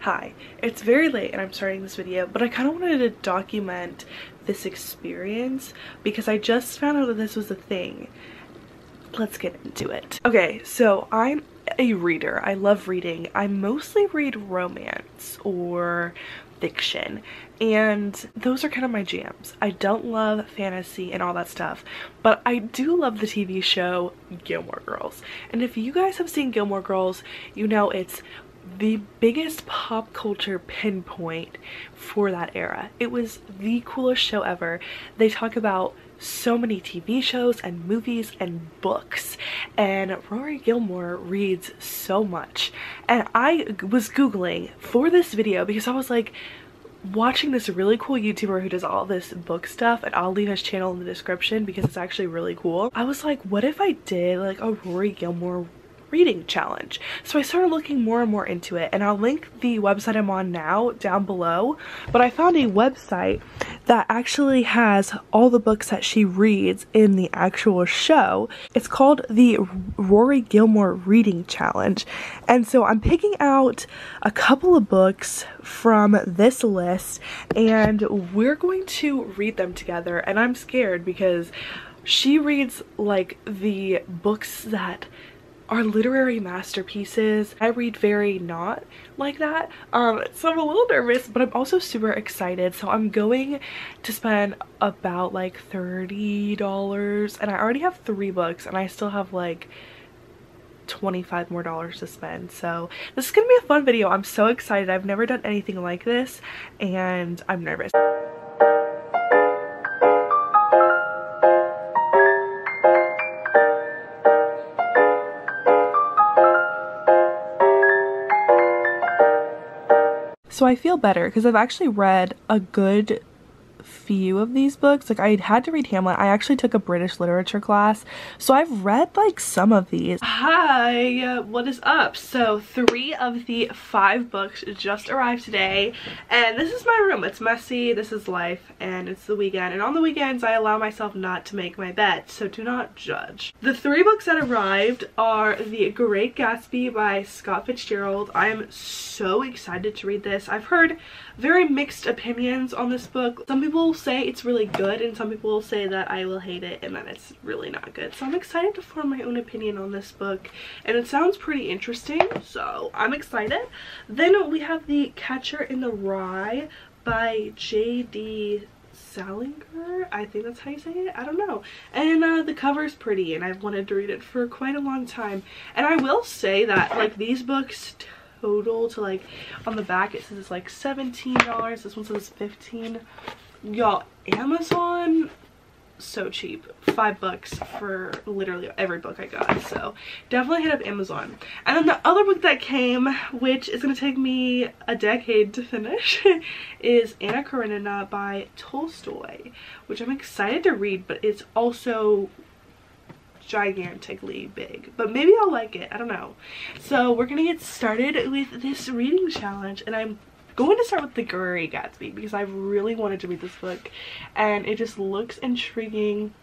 Hi, it's very late and I'm starting this video, but I kind of wanted to document this experience because I just found out that this was a thing. Let's get into it. Okay, so I'm a reader. I love reading. I mostly read romance or fiction, and those are kind of my jams. I don't love fantasy and all that stuff, but I do love the TV show Gilmore Girls. And if you guys have seen Gilmore Girls, you know it's the biggest pop culture pinpoint for that era. It was the coolest show ever. They talk about so many TV shows and movies and books, and Rory Gilmore reads so much. And I was googling for this video because I was like watching this really cool YouTuber who does all this book stuff, and I'll leave his channel in the description because it's actually really cool. I was like, what if I did like a Rory Gilmore reading challenge? So I started looking more and more into it, and I'll link the website I'm on now down below, but I found a website that actually has all the books that she reads in the actual show. It's called the Rory Gilmore Reading Challenge, and so I'm picking out a couple of books from this list and we're going to read them together. And I'm scared because she reads like the books that are literary masterpieces. I read very not like that, so I'm a little nervous, but I'm also super excited. So I'm going to spend about like $30, and I already have 3 books and I still have like $25 more to spend. So this is gonna be a fun video. I'm so excited. I've never done anything like this and I'm nervous. So I feel better because I've actually read a good few of these books. Like I had to read Hamlet. I actually took a British literature class, so I've read like some of these. Hi, what is up? So 3 of the 5 books just arrived today, and this is my room. It's messy, this is life, and it's the weekend, and on the weekends I allow myself not to make my bed, so do not judge. The 3 books that arrived are The Great Gatsby by Scott Fitzgerald. I am so excited to read this. I've heard very mixed opinions on this book. Some people say it's really good and some people will say that I will hate it and that it's really not good. So I'm excited to form my own opinion on this book, and it sounds pretty interesting, so I'm excited. Then we have The Catcher in the Rye by J.D. Salinger, I think that's how you say it, I don't know. And the cover is pretty and I've wanted to read it for quite a long time. And I will say that like these books total to, like on the back it says it's like $17, this one says $15. Y'all, Amazon, so cheap. $5 for literally every book I got, so definitely hit up Amazon. And then the other book that came, which is gonna take me a decade to finish, is Anna Karenina by Tolstoy, which I'm excited to read, but it's also gigantically big, but maybe I'll like it, I don't know. So we're gonna get started with this reading challenge, and I'm going to start with The Great Gatsby because I really wanted to read this book and it just looks intriguing,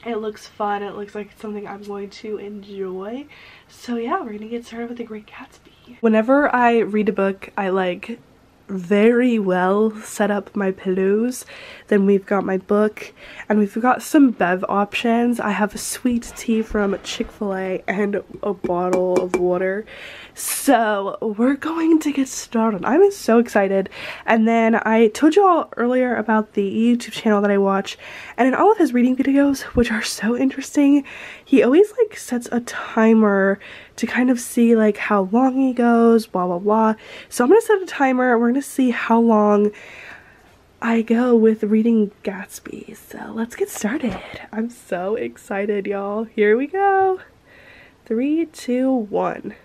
it looks fun, it looks like something I'm going to enjoy. So yeah, we're gonna get started with The Great Gatsby. Whenever I read a book, I like very well set up my pillows. Then we've got my book and we've got some bev options. I have a sweet tea from Chick-fil-A and a bottle of water. So we're going to get started. I'm so excited. And then I told you all earlier about the YouTube channel that I watch, and in all of his reading videos, which are so interesting, he always like sets a timer to kind of see like how long he goes, blah blah blah. So I'm gonna set a timer and we're gonna see how long I go with reading Gatsby. So let's get started. I'm so excited, y'all. Here we go. 3, 2, 1.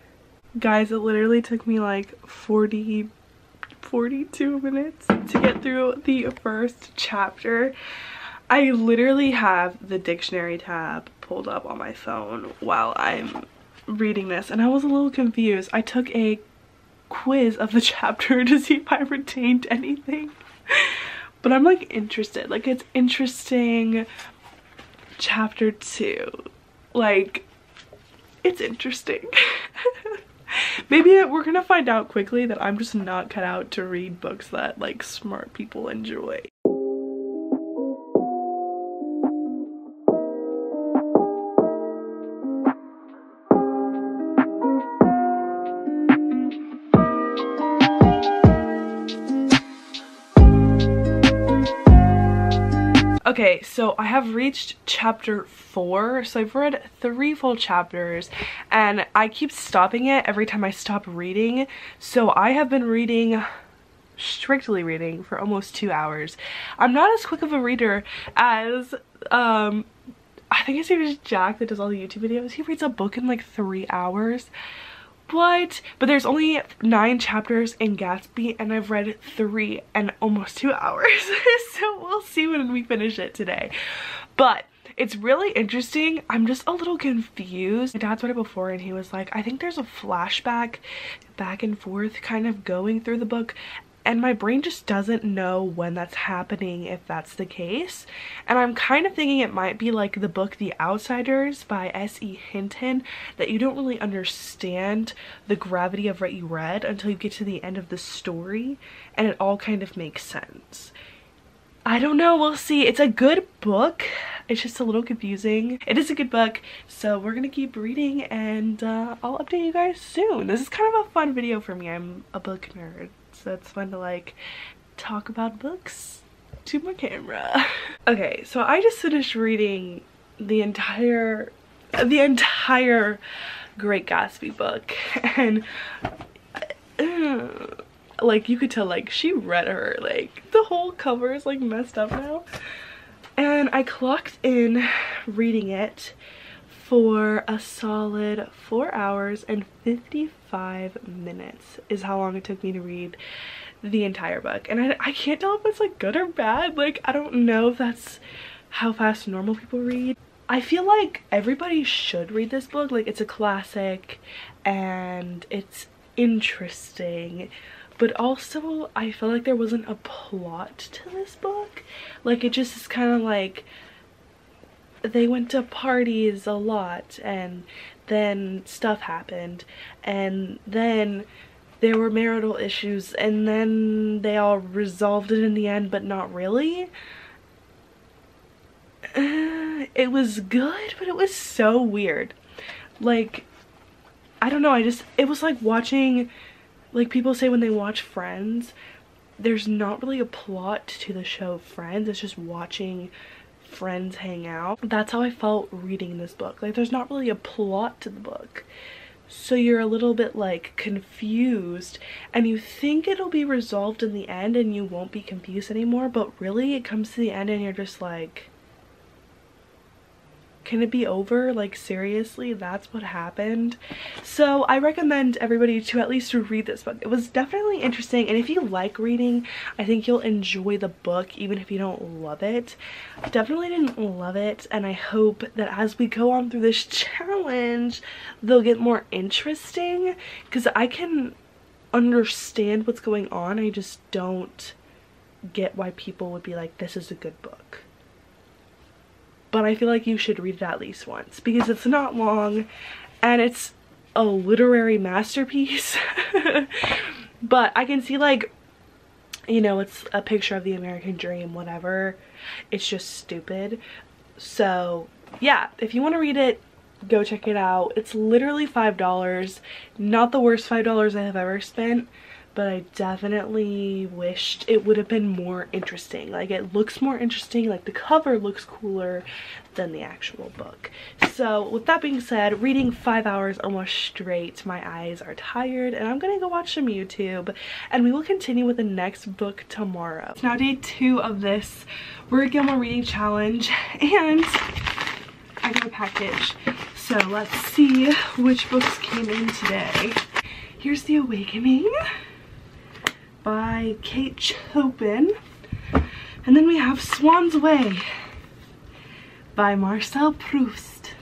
Guys, it literally took me like 42 minutes to get through the first chapter. I literally have the dictionary tab pulled up on my phone while I'm reading this, and I was a little confused. I took a quiz of the chapter to see if I retained anything, but I'm like interested. Like, it's interesting. Chapter 2, like, it's interesting. Maybe we're gonna find out quickly that I'm just not cut out to read books that like smart people enjoy. Okay, so I have reached chapter 4, so I've read 3 full chapters, and I keep stopping it every time I stop reading, so I have been reading, strictly reading, for almost 2 hours. I'm not as quick of a reader as, I think his name is Jack that does all the YouTube videos. He reads a book in like 3 hours. But there's only 9 chapters in Gatsby, and I've read 3 in almost 2 hours. So we'll see when we finish it today. But it's really interesting. I'm just a little confused. My dad's read it before and he was like, I think there's a flashback back and forth kind of going through the book, and my brain just doesn't know when that's happening, if that's the case. And I'm kind of thinking it might be like the book The Outsiders by S.E. Hinton, that you don't really understand the gravity of what you read until you get to the end of the story, and it all kind of makes sense. I don't know, we'll see. It's a good book. It's just a little confusing. It is a good book, so we're gonna keep reading, and I'll update you guys soon. This is kind of a fun video for me. I'm a book nerd, so it's fun to like talk about books to my camera. Okay, so I just finished reading the entire Great Gatsby book, and like you could tell like she read her, like the whole cover is like messed up now. And I clocked in reading it for a solid 4 hours and 55 minutes is how long it took me to read the entire book. And I can't tell if it's like good or bad. Like, I don't know if that's how fast normal people read. I feel like everybody should read this book. Like, it's a classic and it's interesting, but also I feel like there wasn't a plot to this book. Like, it just is kind of like they went to parties a lot, and then stuff happened, and then there were marital issues, and then they all resolved it in the end, but not really. It was good, but it was so weird. Like, I don't know, it was like watching, like people say when they watch Friends, there's not really a plot to the show Friends, it's just watching friends hang out. That's how I felt reading this book. Like, there's not really a plot to the book, so you're a little bit like confused, and you think it'll be resolved in the end and you won't be confused anymore, but really it comes to the end and you're just like, can it be over? Like, seriously, that's what happened? So I recommend everybody to at least read this book. It was definitely interesting, and if you like reading, I think you'll enjoy the book even if you don't love it. I definitely didn't love it, and I hope that as we go on through this challenge, they'll get more interesting, because I can understand what's going on. I just don't get why people would be like, this is a good book. But I feel like you should read it at least once, because it's not long and it's a literary masterpiece. But I can see, like, you know, it's a picture of the American dream, whatever. It's just stupid. So yeah, if you want to read it, go check it out. It's literally $5. Not the worst $5 I have ever spent, but I definitely wished it would have been more interesting. Like, it looks more interesting, like the cover looks cooler than the actual book. So with that being said, reading 5 hours almost straight, my eyes are tired, and I'm gonna go watch some YouTube, and we will continue with the next book tomorrow. It's now day 2 of this Rory Gilmore reading challenge, and I got a package. So let's see which books came in today. Here's The Awakening by Kate Chopin, and then we have Swan's Way by Marcel Proust.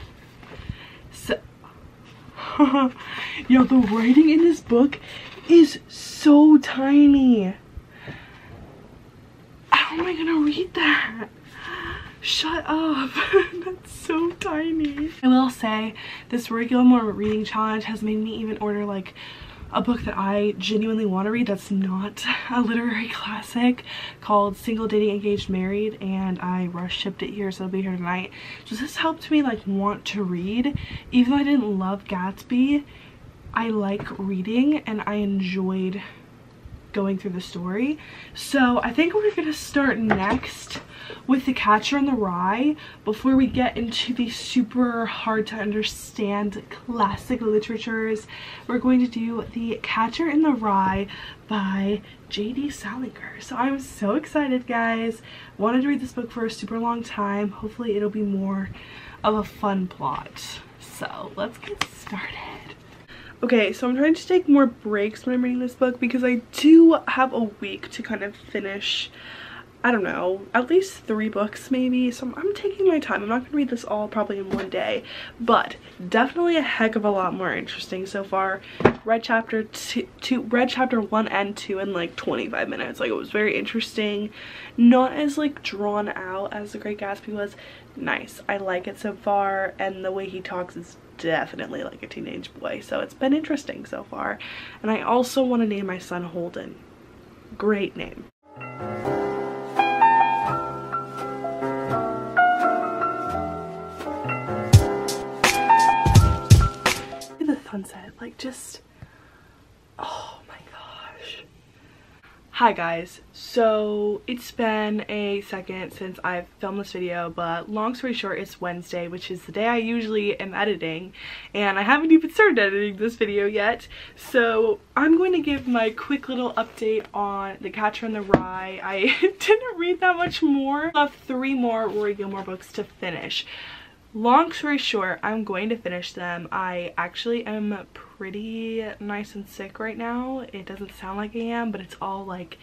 So yo, the writing in this book is so tiny. How am I gonna read that? Shut up. That's so tiny. I will say this Rory Gilmore reading challenge has made me even order like a book that I genuinely want to read that's not a literary classic, called Single, Dating, Engaged, Married, and I rush shipped it here, so it'll be here tonight. So this helped me like want to read. Even though I didn't love Gatsby, I like reading and I enjoyed going through the story. So I think we're gonna start next with the Catcher in the Rye before we get into the super hard to understand classic literatures. We're going to do the Catcher in the Rye by J.D. Salinger. So I'm so excited, guys. Wanted to read this book for a super long time. Hopefully it'll be more of a fun plot. So let's get started. Okay, so I'm trying to take more breaks when I'm reading this book because I do have a week to kind of finish, I don't know, at least 3 books maybe. So I'm taking my time. I'm not going to read this all probably in one day, but definitely a heck of a lot more interesting so far. Read chapter 1 and 2 in like 25 minutes. Like, it was very interesting. Not as like drawn out as The Great Gatsby was. Nice. I like it so far, and the way he talks is definitely like a teenage boy, so it's been interesting so far. And I also want to name my son Holden. Great name. Look at the sunset, like just, oh my gosh. Hi guys, so it's been a second since I've filmed this video, but long story short, it's Wednesday, which is the day I usually am editing, and I haven't even started editing this video yet. So I'm going to give my quick little update on the Catcher in the Rye. I didn't read that much more. I have 3 more Rory Gilmore books to finish. Long story short, I'm going to finish them. I actually am pretty nice and sick right now. It doesn't sound like I am, but it's all like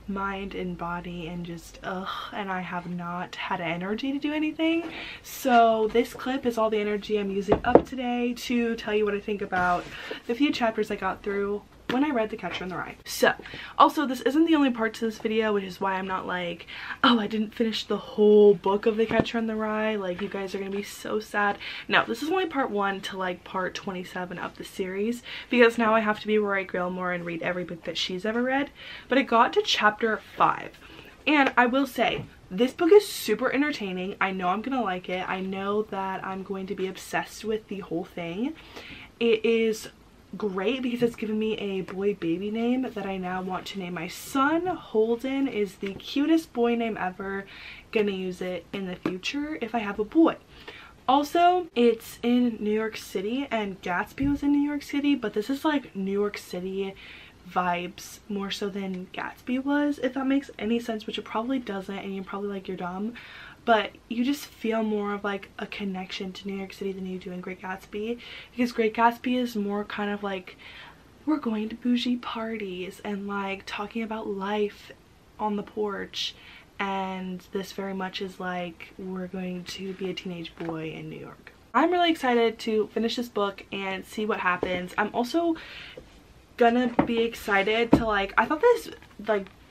mind and body and just ugh, and I have not had energy to do anything. So this clip is all the energy I'm using up today to tell you what I think about the few chapters I got through when I read The Catcher in the Rye. So, also, this isn't the only part to this video, which is why I'm not like, oh, I didn't finish the whole book of The Catcher in the Rye, like, you guys are gonna be so sad. No, this is only part 1 to like part 27 of the series, because now I have to be Rory Gilmore and read every book that she's ever read. But it got to chapter 5, and I will say, this book is super entertaining. I know I'm gonna like it. I know that I'm going to be obsessed with the whole thing. It is great because it's given me a boy baby name that I now want to name my son. Holden is the cutest boy name ever. Gonna use it in the future if I have a boy. Also, it's in New York City, and Gatsby was in New York City, but this is like New York City vibes more so than Gatsby was, if that makes any sense, which it probably doesn't, and you're probably like, you're dumb. But you just feel more of like a connection to New York City than you do in Great Gatsby, because Great Gatsby is more kind of like, we're going to bougie parties and like talking about life on the porch, and this very much is like, we're going to be a teenage boy in New York. I'm really excited to finish this book and see what happens. I'm also gonna be excited to like, I thought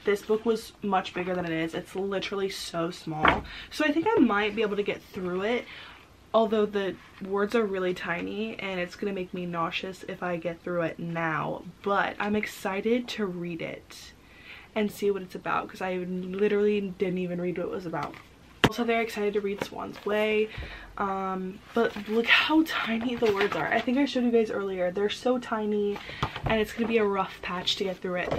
this book was much bigger than it is. It's literally so small, so I think I might be able to get through it, although the words are really tiny and it's gonna make me nauseous if I get through it now. But I'm excited to read it and see what it's about, because I literally didn't even read what it was about. Also very excited to read Swan's Way, but look how tiny the words are. I think I showed you guys earlier, they're so tiny and it's gonna be a rough patch to get through it.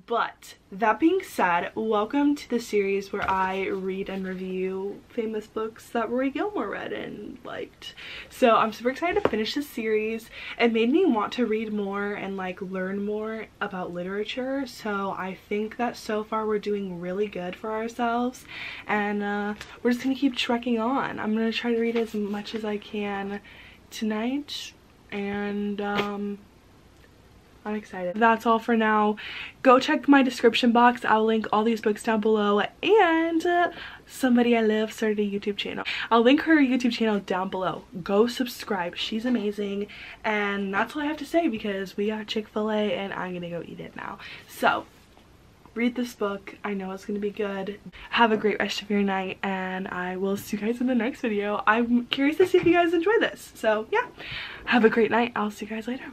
But that being said, welcome to the series where I read and review famous books that Rory Gilmore read and liked. So I'm super excited to finish this series. It made me want to read more and like learn more about literature. So I think that so far we're doing really good for ourselves, and we're just gonna keep trekking on. I'm gonna try to read as much as I can tonight, and I'm excited. That's all for now. Go check my description box. I'll link all these books down below, and somebody I love started a YouTube channel. I'll link her YouTube channel down below. Go subscribe. She's amazing. And that's all I have to say, because we got Chick-fil-A and I'm gonna go eat it now. So read this book. I know it's gonna be good. Have a great rest of your night, and I will see you guys in the next video. I'm curious to see if you guys enjoy this. So yeah, have a great night. I'll see you guys later.